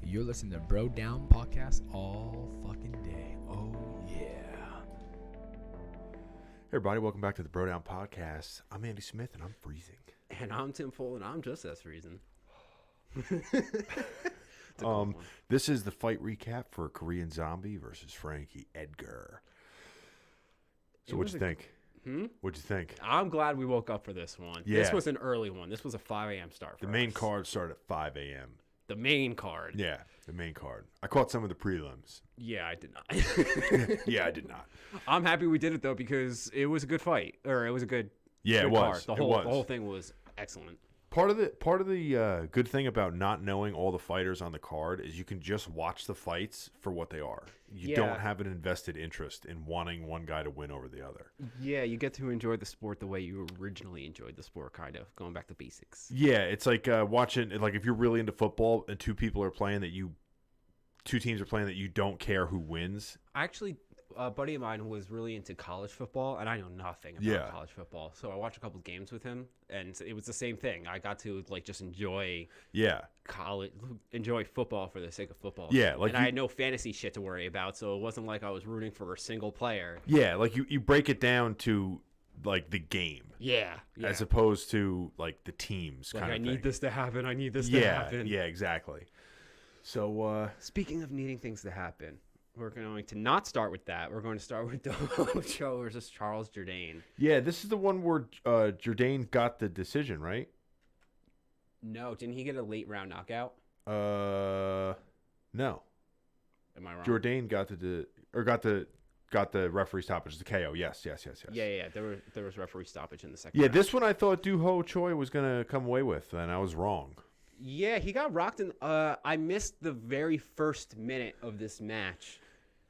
You're listening to Bro Down Podcast all fucking day. Oh, yeah. Hey everybody, welcome back to the Bro Down Podcast. I'm Andy Smith and I'm freezing. And I'm Tim Full and I'm just as freezing. This is the fight recap for Korean Zombie versus Frankie Edgar. So what'd you think? What'd you think? I'm glad we woke up for this one. Yeah. This was an early one. This was a 5 a.m. start for The main us. card started at 5 a.m. The main card. Yeah, the main card. I caught some of the prelims. Yeah, I did not. Yeah, I did not. I'm happy we did it though because it was a good fight, or it was a good. Yeah, good it was. Card. It was. The whole thing was excellent. Part of the good thing about not knowing all the fighters on the card is you can just watch the fights for what they are. You don't have an invested interest in wanting one guy to win over the other. Yeah, you get to enjoy the sport the way you originally enjoyed the sport, kind of going back to basics. Yeah, it's like watching, like if you're really into football and two teams are playing that you don't care who wins. Actually, a buddy of mine was really into college football, and I know nothing about college football. So I watched a couple of games with him, and it was the same thing. I got to just enjoy football for the sake of football. Yeah, I had no fantasy shit to worry about, so it wasn't like I was rooting for a single player. Yeah, like you break it down to like the game. Yeah. As opposed to like the teams kind of I thing. need this to happen. I need this to happen. Yeah, exactly. So speaking of needing things to happen, we're going to not start with that. We're going to start with Dojo versus Charles Jourdain. yeah, this is the one where Jourdain got the decision, right? No, didn't he get a late round knockout? No. Am I wrong? Jourdain got the referee stoppage, the KO. Yes. Yeah. There was referee stoppage in the second. Yeah, round. this one I thought Do Ho Choi was gonna come away with, and I was wrong. Yeah, he got rocked in. I missed the very first minute of this match,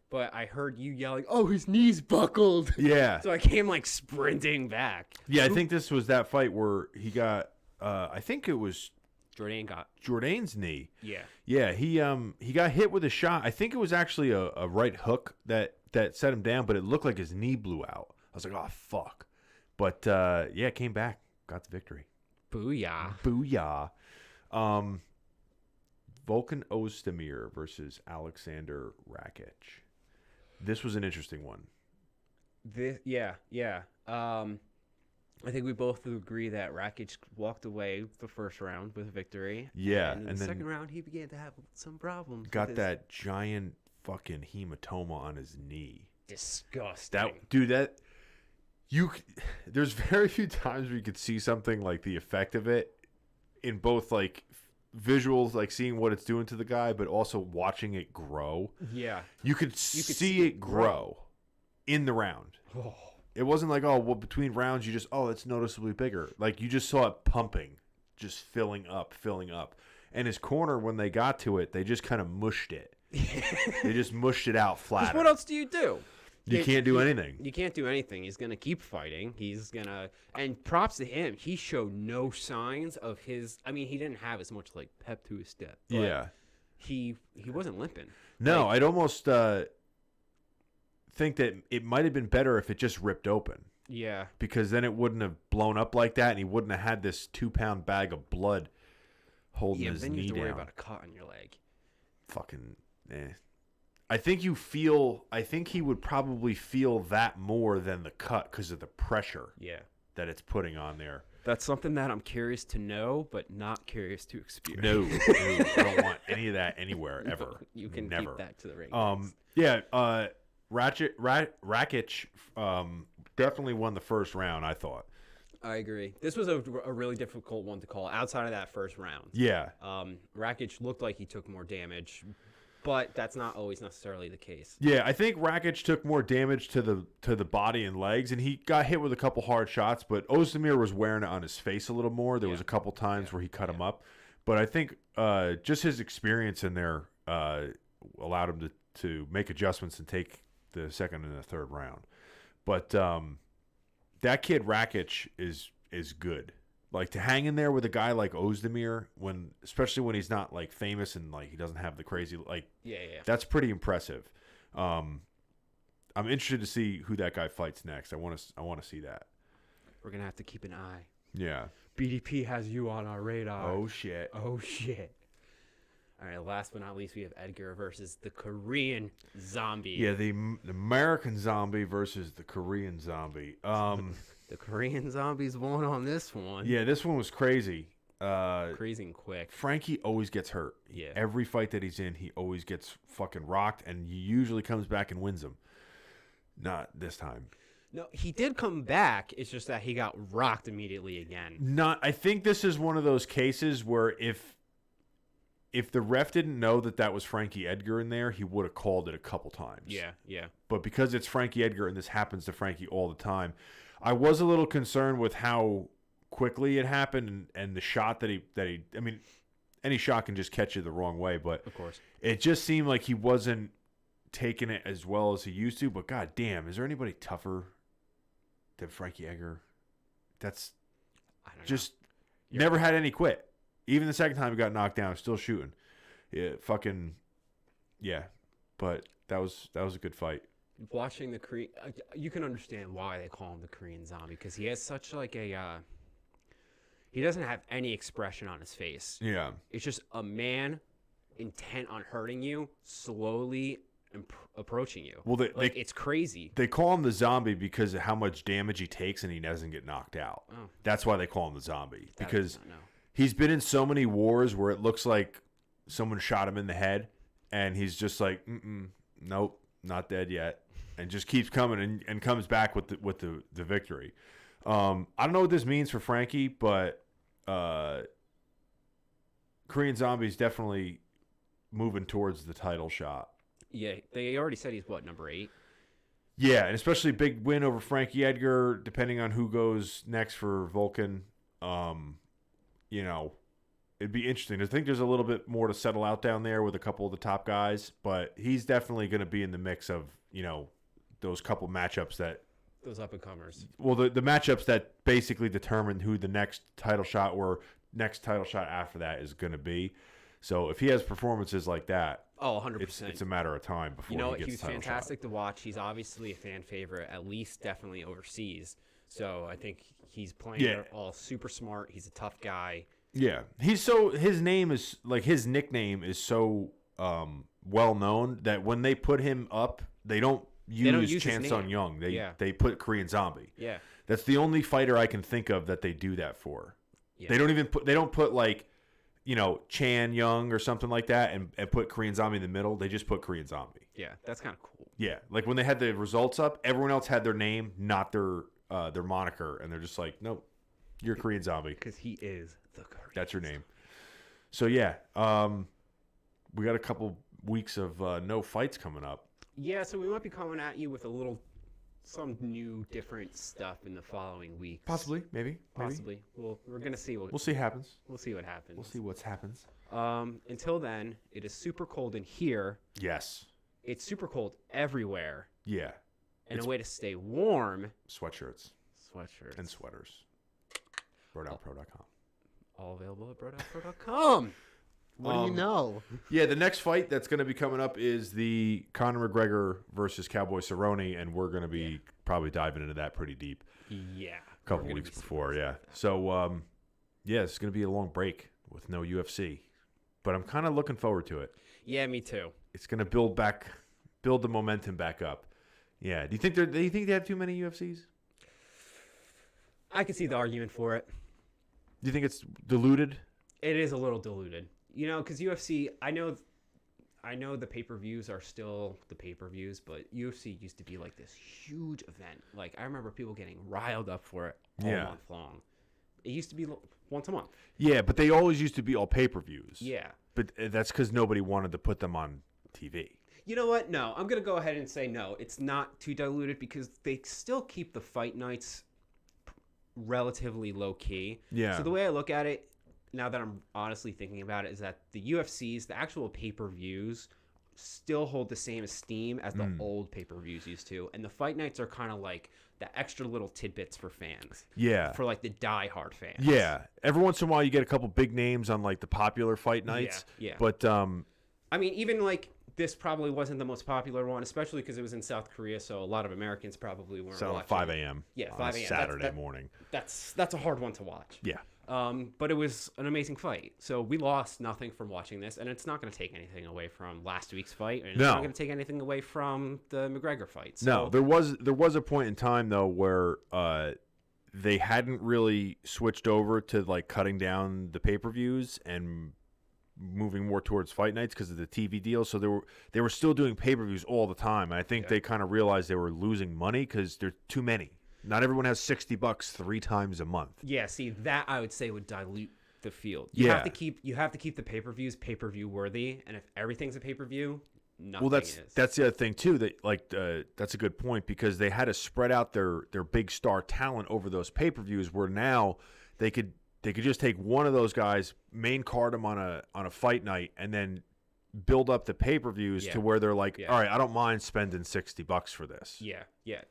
but I heard you yelling, "Oh, his knees buckled!" Yeah. So I came sprinting back. Yeah, I think this was that fight where he got. I think it was Jourdain got. Jourdain's knee. Yeah. Yeah, he got hit with a shot. I think it was actually a right hook that set him down, but it looked like his knee blew out. I was like, oh fuck. But yeah, came back, got the victory. Booyah. Booyah. Volkan Ozdemir versus Aleksandar Rakic. This was an interesting one. Yeah. I think we both agree that Rakic walked away the first round with a victory. Yeah, and in the second round, he began to have some problems. Got that giant fucking hematoma on his knee. Disgusting. There's very few times where you could see something like the effect of it in both like visuals, like seeing what it's doing to the guy, but also watching it grow. Yeah. You could see it grow in the round. Oh. It wasn't like, between rounds, it's noticeably bigger. Like, you just saw it pumping, just filling up. And his corner, when they got to it, they just kind of mushed it. They just mushed it out flat. What else do you do? You can't do anything. You can't do anything. He's going to keep fighting. And props to him. He showed no signs of his, he didn't have as much pep to his step. But Yeah. He wasn't limping. No, I'd almost think that it might have been better if it just ripped open. Yeah. Because then it wouldn't have blown up like that, and he wouldn't have had this 2-pound bag of blood holding his knee down. Yeah, then you have to worry about a cut on your leg. Fucking, I think he would probably feel that more than the cut because of the pressure that it's putting on there. That's something that I'm curious to know, but not curious to experience. No, I don't want any of that anywhere, ever. No, you can never. keep that to the ring. Rakic definitely won the first round, I thought. I agree. This was a really difficult one to call outside of that first round. Yeah. Rakic looked like he took more damage, but that's not always necessarily the case. Yeah, I think Rakic took more damage to the body and legs, and he got hit with a couple hard shots, but Ozdemir was wearing it on his face a little more. There was a couple times where he cut him up. But I think just his experience in there allowed him to make adjustments and take the second and the third round. But that kid Rakic is good. Like, to hang in there with a guy like Ozdemir, especially when he's not famous and he doesn't have the crazy that's pretty impressive. I'm interested to see who that guy fights next. I want to see that. We're gonna have to keep an eye. Yeah. BDP has you on our radar. Oh shit. All right, last but not least, we have Edgar versus the Korean Zombie. Yeah, the American Zombie versus the Korean Zombie. The Korean Zombie's won on this one. Yeah, this one was crazy. Crazy and quick. Frankie always gets hurt. Yeah. Every fight that he's in, he always gets fucking rocked, and he usually comes back and wins them. Not this time. No, he did come back. It's just that he got rocked immediately again. I think this is one of those cases where if the ref didn't know that was Frankie Edgar in there, he would have called it a couple times. Yeah, yeah. But because it's Frankie Edgar and this happens to Frankie all the time, I was a little concerned with how quickly it happened and the shot that he I mean, any shot can just catch you the wrong way, but of course, it just seemed like he wasn't taking it as well as he used to. But god damn, is there anybody tougher than Frankie Edgar? That's just never had any quit. Even the second time he got knocked down, still shooting. Yeah, but that was a good fight. Watching the Korean, you can understand why they call him the Korean Zombie, because he has such like a, he doesn't have any expression on his face. Yeah. It's just a man intent on hurting you, slowly approaching you. Well, it's crazy. They call him the Zombie because of how much damage he takes and he doesn't get knocked out. Oh. That's why they call him the Zombie. That Because I don't know. he's been in so many wars where it looks like someone shot him in the head and he's just like, nope, not dead yet. And just keeps coming and comes back with the victory. I don't know what this means for Frankie, but Korean Zombie's definitely moving towards the title shot. Yeah, they already said he's number 8? Yeah, and especially a big win over Frankie Edgar, depending on who goes next for Vulcan. You know, it'd be interesting. I think there's a little bit more to settle out down there with a couple of the top guys, but he's definitely going to be in the mix of, those couple matchups that... Those up-and-comers. Well, the matchups that basically determine who the next title shot or next title shot after that is going to be. So if he has performances like that, 100%. It's a matter of time before he gets he's the title fantastic shot. to watch. He's obviously a fan favorite, at least definitely overseas. So I think he's playing all super smart. He's a tough guy. Yeah. His nickname is so well known that when they put him up, they don't use Chan Sung Young. They put Korean Zombie. Yeah. That's the only fighter I can think of that they do that for. Yeah. They don't put like, Chan Young or something like that and put Korean Zombie in the middle. They just put Korean Zombie. Yeah, that's kind of cool. Yeah. Like when they had the results up, everyone else had their name, not their moniker, and they're just like, nope, you're Korean Zombie. Because he is the Korean. That's your name. So yeah, we got a couple weeks of no fights coming up. Yeah, so we might be coming at you with some new, different stuff in the following weeks. Possibly, maybe. Possibly. Well, we're gonna see what. We'll see happens. We'll see what happens. We'll see what happens. Until then, it is super cold in here. Yes. It's super cold everywhere. Yeah. And a way to stay warm. Sweatshirts. And sweaters. BroDownPro.com. All available at BroDownPro.com. What do you know? Yeah, the next fight that's going to be coming up is the Conor McGregor versus Cowboy Cerrone, and we're going to be probably diving into that pretty deep. Yeah. A couple weeks before, yeah. So, it's going to be a long break with no UFC, but I'm kind of looking forward to it. Yeah, me too. It's going to build the momentum back up. Yeah. Do you think they have too many UFCs? I can see the argument for it. Do you think it's diluted? It is a little diluted. Because UFC, I know the pay-per-views are still the pay-per-views, but UFC used to be like this huge event. Like, I remember people getting riled up for it all month long. It used to be once a month. Yeah, but they always used to be all pay-per-views. Yeah. But that's because nobody wanted to put them on TV. You know what? No, I'm going to go ahead and say no. It's not too diluted because they still keep the fight nights relatively low-key. Yeah. So the way I look at it, now that I'm honestly thinking about it, is that the UFCs, the actual pay-per-views, still hold the same esteem as the old pay-per-views used to. And the fight nights are kind of like the extra little tidbits for fans. Yeah. For like the die-hard fans. Yeah. Every once in a while you get a couple big names on like the popular fight nights. Yeah. But I mean, even like this probably wasn't the most popular one, especially because it was in South Korea, so a lot of Americans probably weren't watching. 5 a.m. Yeah, on 5 a a.m. Saturday morning. That's a hard one to watch. Yeah. But it was an amazing fight. So we lost nothing from watching this, and it's not going to take anything away from last week's fight, and it's not going to take anything away from the McGregor fight. So, no, there was a point in time though where they hadn't really switched over to like cutting down the pay-per-views and moving more towards fight nights because of the TV deal. So they were still doing pay-per-views all the time. And I think they kind of realized they were losing money because there's too many. Not everyone has $60 3 times a month. Yeah, see, that I would say would dilute the field. You have to keep the pay-per-views pay-per-view worthy, and if everything's a pay-per-view, nothing is. That's the other thing too. That that's a good point because they had to spread out their big star talent over those pay-per-views. Where now they could just take one of those guys, main card them on a fight night, and then build up the pay-per-views to where they're like, all right, I don't mind spending $60 for this. Yeah.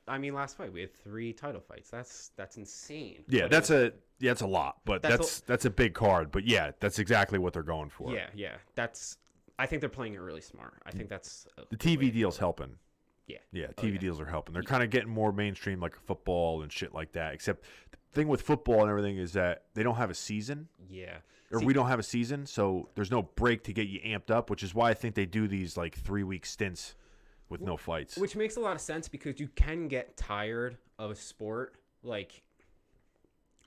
I mean, last fight we had 3 title fights. That's insane. Yeah, that's a lot, but that's a big card. But yeah, that's exactly what they're going for. Yeah. I think they're playing it really smart. I think that's the TV deal's helping. Yeah. TV deals are helping. They're kind of getting more mainstream, like football and shit like that. Except the thing with football and everything is that they don't have a season. Yeah. Or we don't have a season, so there's no break to get you amped up, which is why I think they do these like 3-week stints with no fights. Which makes a lot of sense because you can get tired of a sport. Like,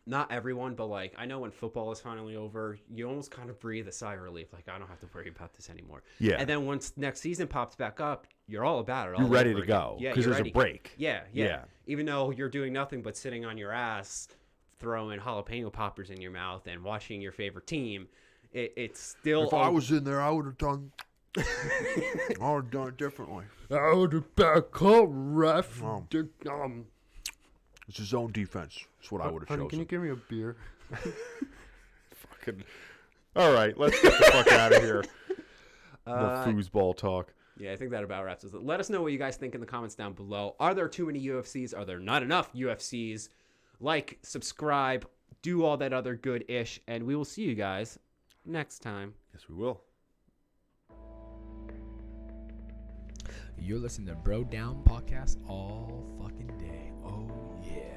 not everyone, but like I know when football is finally over, you almost kind of breathe a sigh of relief. Like, I don't have to worry about this anymore. Yeah. And then once next season pops back up, you're all about it. You're ready to go because there's a break. Yeah. Even though you're doing nothing but sitting on your ass, throwing jalapeno poppers in your mouth and watching your favorite team, it's still. If I was in there, I would have done. I would have done it differently. I would have back up, ref. It's his own defense. That's what I would have chosen. Can you give me a beer? Fucking. All right, let's get the fuck out of here. The foosball talk. Yeah, I think that about wraps us up. Let us know what you guys think in the comments down below. Are there too many UFCs? Are there not enough UFCs? Like, subscribe, do all that other good-ish, and we will see you guys next time. Yes, we will. You're listening to Bro Down Podcast all fucking day. Oh, yeah.